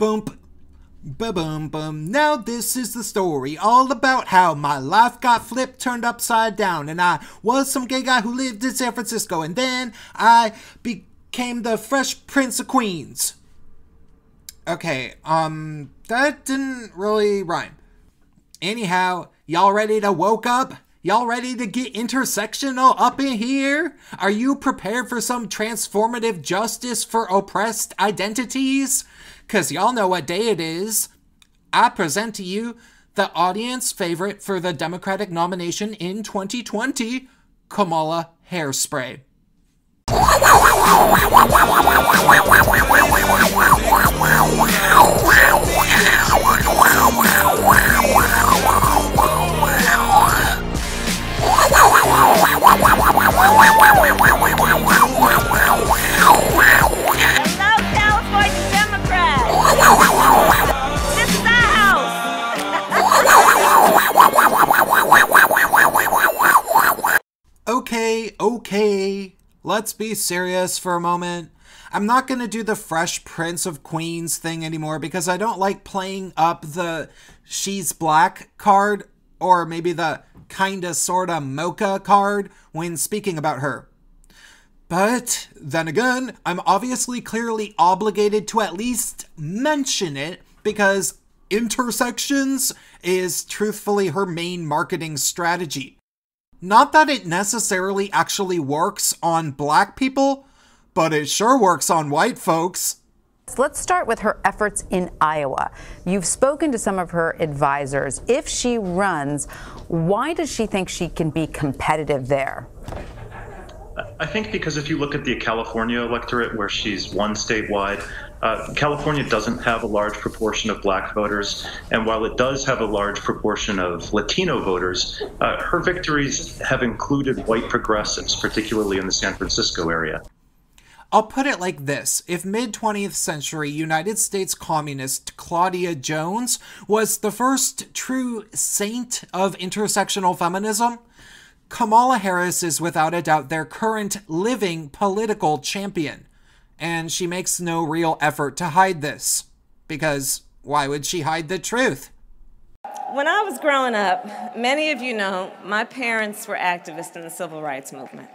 Boom. Ba-boom boom. Now this is the story all about how my life got flipped, turned upside down, and I was some gay guy who lived in San Francisco, and then I became the Fresh Prince of Queens. Okay, that didn't really rhyme. Anyhow, y'all ready to woke up? Y'all ready to get intersectional up in here? Are you prepared for some transformative justice for oppressed identities? 'Cause y'all know what day it is. I present to you the audience favorite for the Democratic nomination in 2020, Kamala Hairspray. Hello, California Democrats! This is our house! Okay. Let's be serious for a moment. I'm not gonna do the Fresh Prince of Queens thing anymore because I don't like playing up the she's black card or maybe the kinda sorta mocha card when speaking about her. But then again, I'm obviously clearly obligated to at least mention it because intersections is truthfully her main marketing strategy. Not that it necessarily actually works on black people, but it sure works on white folks. Let's start with her efforts in Iowa. You've spoken to some of her advisors. If she runs, why does she think she can be competitive there? I think because if you look at the California electorate, where she's won statewide, California doesn't have a large proportion of black voters, and while it does have a large proportion of Latino voters, her victories have included white progressives, particularly in the San Francisco area. I'll put it like this. If mid-20th century United States communist Claudia Jones was the first true saint of intersectional feminism, Kamala Harris is without a doubt their current living political champion. And she makes no real effort to hide this. Because why would she hide the truth? When I was growing up, many of you know, my parents were activists in the civil rights movement.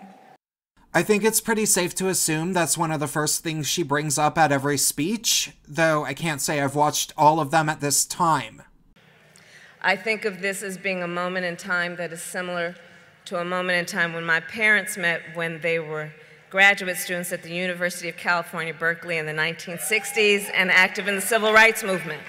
I think it's pretty safe to assume that's one of the first things she brings up at every speech, though I can't say I've watched all of them at this time. I think of this as being a moment in time that is similar to a moment in time when my parents met when they were graduate students at the University of California, Berkeley in the 1960s and active in the civil rights movement.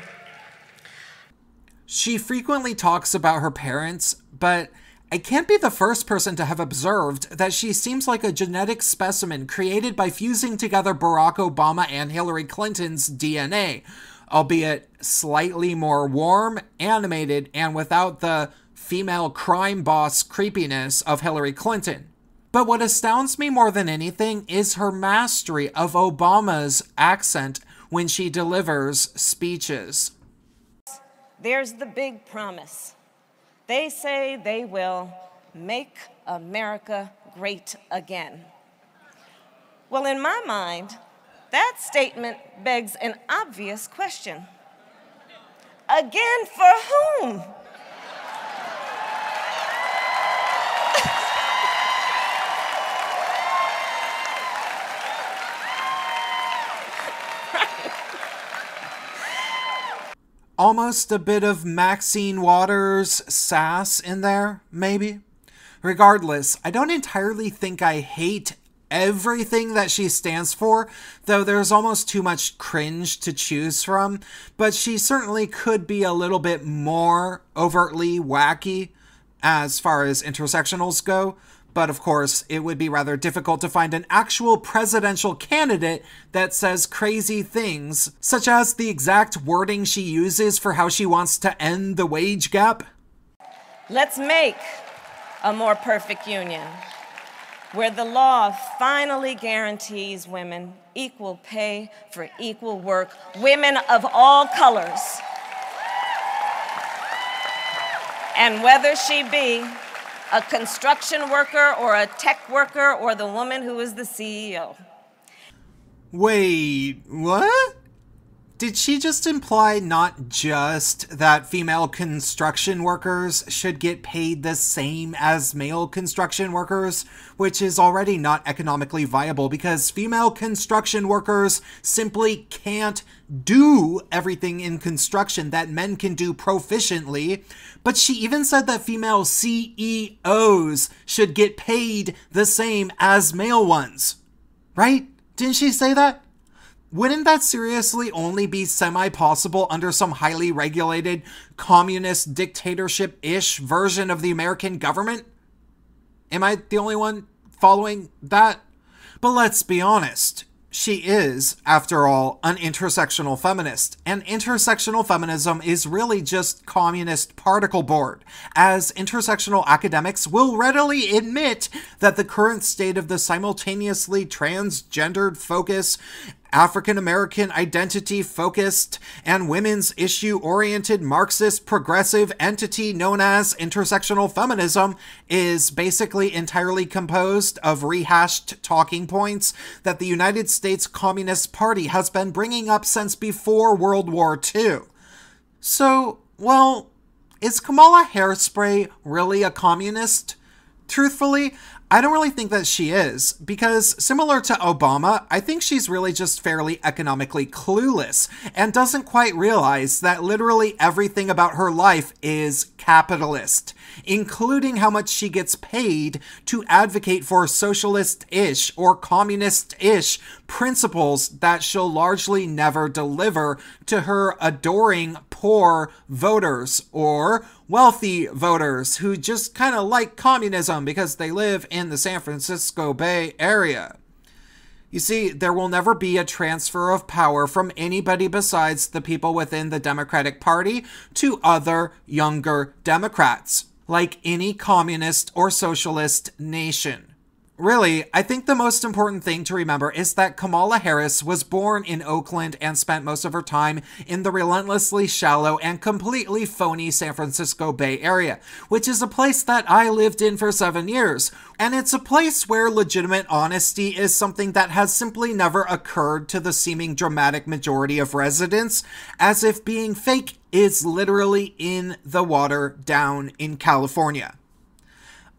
She frequently talks about her parents, but I can't be the first person to have observed that she seems like a genetic specimen created by fusing together Barack Obama and Hillary Clinton's DNA, albeit slightly more warm, animated, and without the female crime boss creepiness of Hillary Clinton. But what astounds me more than anything is her mastery of Obama's accent when she delivers speeches. There's the big promise. They say they will make America great again. Well, in my mind, that statement begs an obvious question. Again, for whom? Almost a bit of Maxine Waters sass in there, maybe? Regardless, I don't entirely think I hate everything that she stands for, though there's almost too much cringe to choose from, but she certainly could be a little bit more overtly wacky as far as intersectionals go. But of course, it would be rather difficult to find an actual presidential candidate that says crazy things, such as the exact wording she uses for how she wants to end the wage gap. Let's make a more perfect union, where the law finally guarantees women equal pay for equal work, women of all colors. And whether she be a construction worker or a tech worker or the woman who is the CEO. Wait, what? Did she just imply not just that female construction workers should get paid the same as male construction workers, which is already not economically viable because female construction workers simply can't do everything in construction that men can do proficiently, but she even said that female CEOs should get paid the same as male ones. Right? Didn't she say that? Wouldn't that seriously only be semi-possible under some highly regulated, communist dictatorship-ish version of the American government? Am I the only one following that? But let's be honest. She is, after all, an intersectional feminist, and intersectional feminism is really just communist particle board, as intersectional academics will readily admit that the current state of the simultaneously transgendered focus, African-American identity-focused, and women's issue-oriented Marxist progressive entity known as intersectional feminism is basically entirely composed of rehashed talking points that the United States Communist Party has been bringing up since before World War II. So, well, is Kamala Hairspray really a communist? Truthfully, I don't really think that she is, because similar to Obama, I think she's really just fairly economically clueless and doesn't quite realize that literally everything about her life is capitalist, including how much she gets paid to advocate for socialist-ish or communist-ish principles that she'll largely never deliver to her adoring poor voters or wealthy voters who just kind of like communism because they live in the San Francisco Bay Area. You see, there will never be a transfer of power from anybody besides the people within the Democratic Party to other younger Democrats, like any communist or socialist nation. Really, I think the most important thing to remember is that Kamala Harris was born in Oakland and spent most of her time in the relentlessly shallow and completely phony San Francisco Bay Area, which is a place that I lived in for 7 years. And it's a place where legitimate honesty is something that has simply never occurred to the seeming dramatic majority of residents, as if being fake is literally in the water down in California.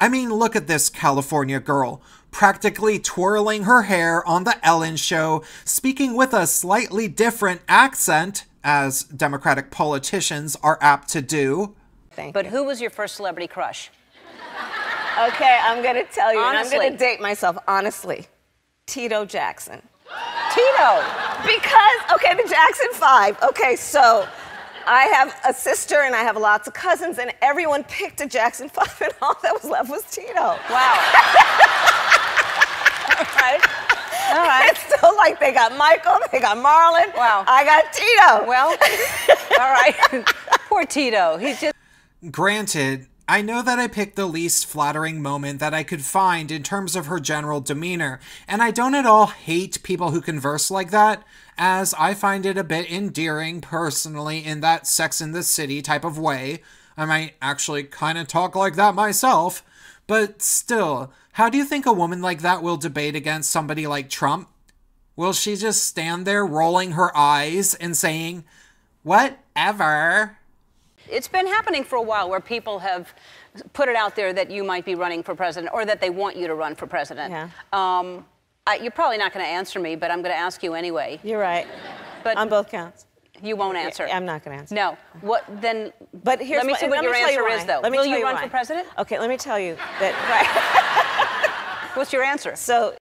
I mean, look at this California girl, practically twirling her hair on the Ellen Show, speaking with a slightly different accent, as Democratic politicians are apt to do. But who was your first celebrity crush? Okay, I'm going to tell you, Honestly. and I'm going to date myself, honestly. Tito Jackson. Tito. Because, okay, the Jackson 5. Okay, so I have a sister and I have lots of cousins, and everyone picked a Jackson 5, and all that was left was Tito. Wow. All right. It's still like they got Michael, they got Marlon. Wow. I got Tito. Well, all right. Poor Tito. He's just... Granted, I know that I picked the least flattering moment that I could find in terms of her general demeanor, and I don't at all hate people who converse like that, as I find it a bit endearing personally in that Sex and the City type of way. I might actually kind of talk like that myself, but still, how do you think a woman like that will debate against somebody like Trump? Will she just stand there rolling her eyes and saying, "Whatever"? It's been happening for a while where people have put it out there that you might be running for president or that they want you to run for president. Yeah. You're probably not going to answer me, but I'm going to ask you anyway. You're right. But on both counts. You won't answer. I'm not going to answer. No. What then? But here's let me see what your answer is, though. Will you run for president? Okay, let me tell you that. What's your answer? So,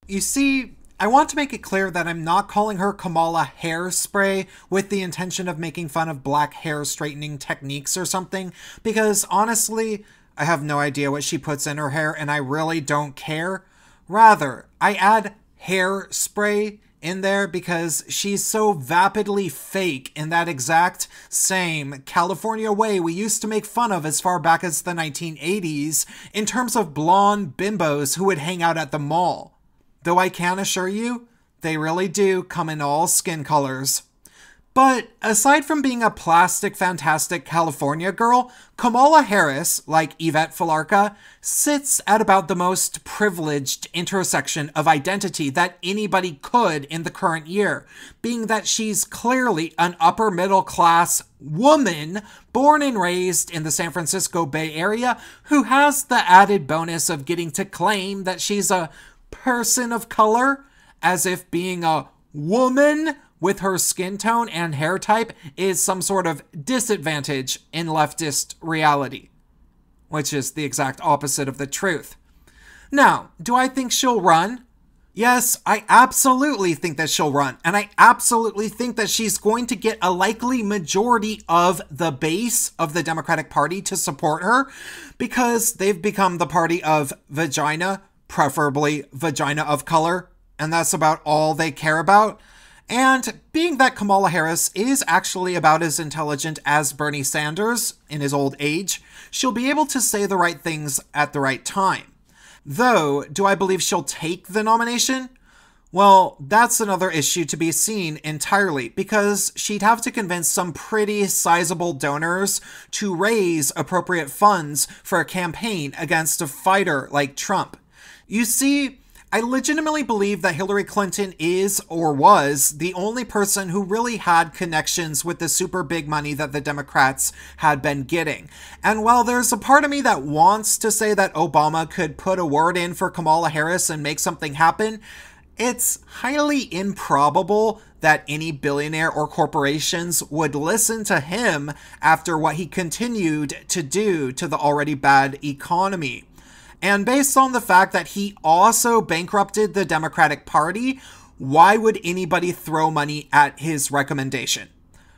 you see, I want to make it clear that I'm not calling her Kamala Hairspray with the intention of making fun of black hair straightening techniques or something, because honestly, I have no idea what she puts in her hair and I really don't care. Rather, I add hairspray in there because she's so vapidly fake in that exact same California way we used to make fun of as far back as the 1980s in terms of blonde bimbos who would hang out at the mall. Though I can assure you, they really do come in all skin colors. But aside from being a plastic, fantastic California girl, Kamala Harris, like Yvette Falarca, sits at about the most privileged intersection of identity that anybody could in the current year, being that she's clearly an upper middle class woman born and raised in the San Francisco Bay Area who has the added bonus of getting to claim that she's a person of color, as if being a woman with her skin tone and hair type is some sort of disadvantage in leftist reality, which is the exact opposite of the truth. Now, do I think she'll run? Yes, I absolutely think that she'll run, and I absolutely think that she's going to get a likely majority of the base of the Democratic Party to support her, because they've become the party of vagina, preferably vagina of color, and that's about all they care about. And being that Kamala Harris is actually about as intelligent as Bernie Sanders in his old age, she'll be able to say the right things at the right time. Though, do I believe she'll take the nomination? Well, that's another issue to be seen entirely, because she'd have to convince some pretty sizable donors to raise appropriate funds for a campaign against a fighter like Trump. You see, I legitimately believe that Hillary Clinton is, or was, the only person who really had connections with the super big money that the Democrats had been getting. And while there's a part of me that wants to say that Obama could put a word in for Kamala Harris and make something happen, it's highly improbable that any billionaire or corporations would listen to him after what he continued to do to the already bad economy. And based on the fact that he also bankrupted the Democratic Party, why would anybody throw money at his recommendation?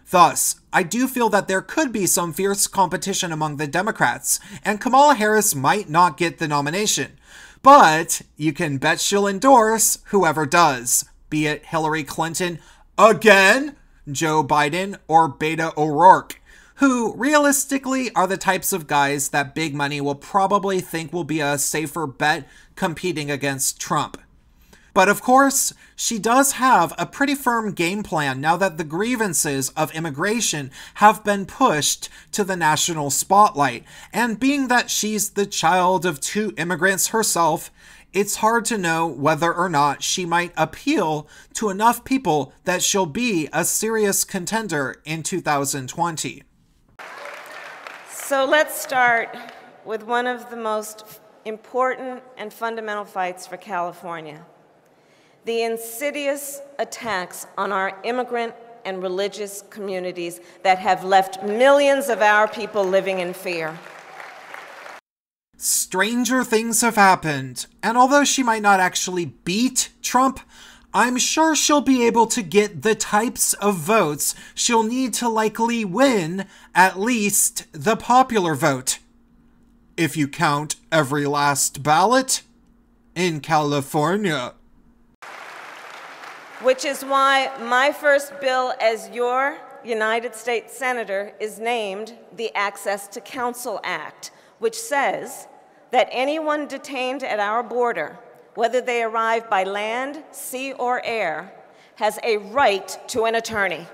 Thus, I do feel that there could be some fierce competition among the Democrats, and Kamala Harris might not get the nomination. But you can bet she'll endorse whoever does, be it Hillary Clinton again, Joe Biden, or Beto O'Rourke, who realistically are the types of guys that big money will probably think will be a safer bet competing against Trump. But of course, she does have a pretty firm game plan now that the grievances of immigration have been pushed to the national spotlight. And being that she's the child of two immigrants herself, it's hard to know whether or not she might appeal to enough people that she'll be a serious contender in 2020. So let's start with one of the most important and fundamental fights for California: the insidious attacks on our immigrant and religious communities that have left millions of our people living in fear. Stranger things have happened, and although she might not actually beat Trump, I'm sure she'll be able to get the types of votes she'll need to likely win at least the popular vote. If you count every last ballot in California. Which is why my first bill as your United States Senator is named the Access to Counsel Act, which says that anyone detained at our border, whether they arrive by land, sea, or air, has a right to an attorney.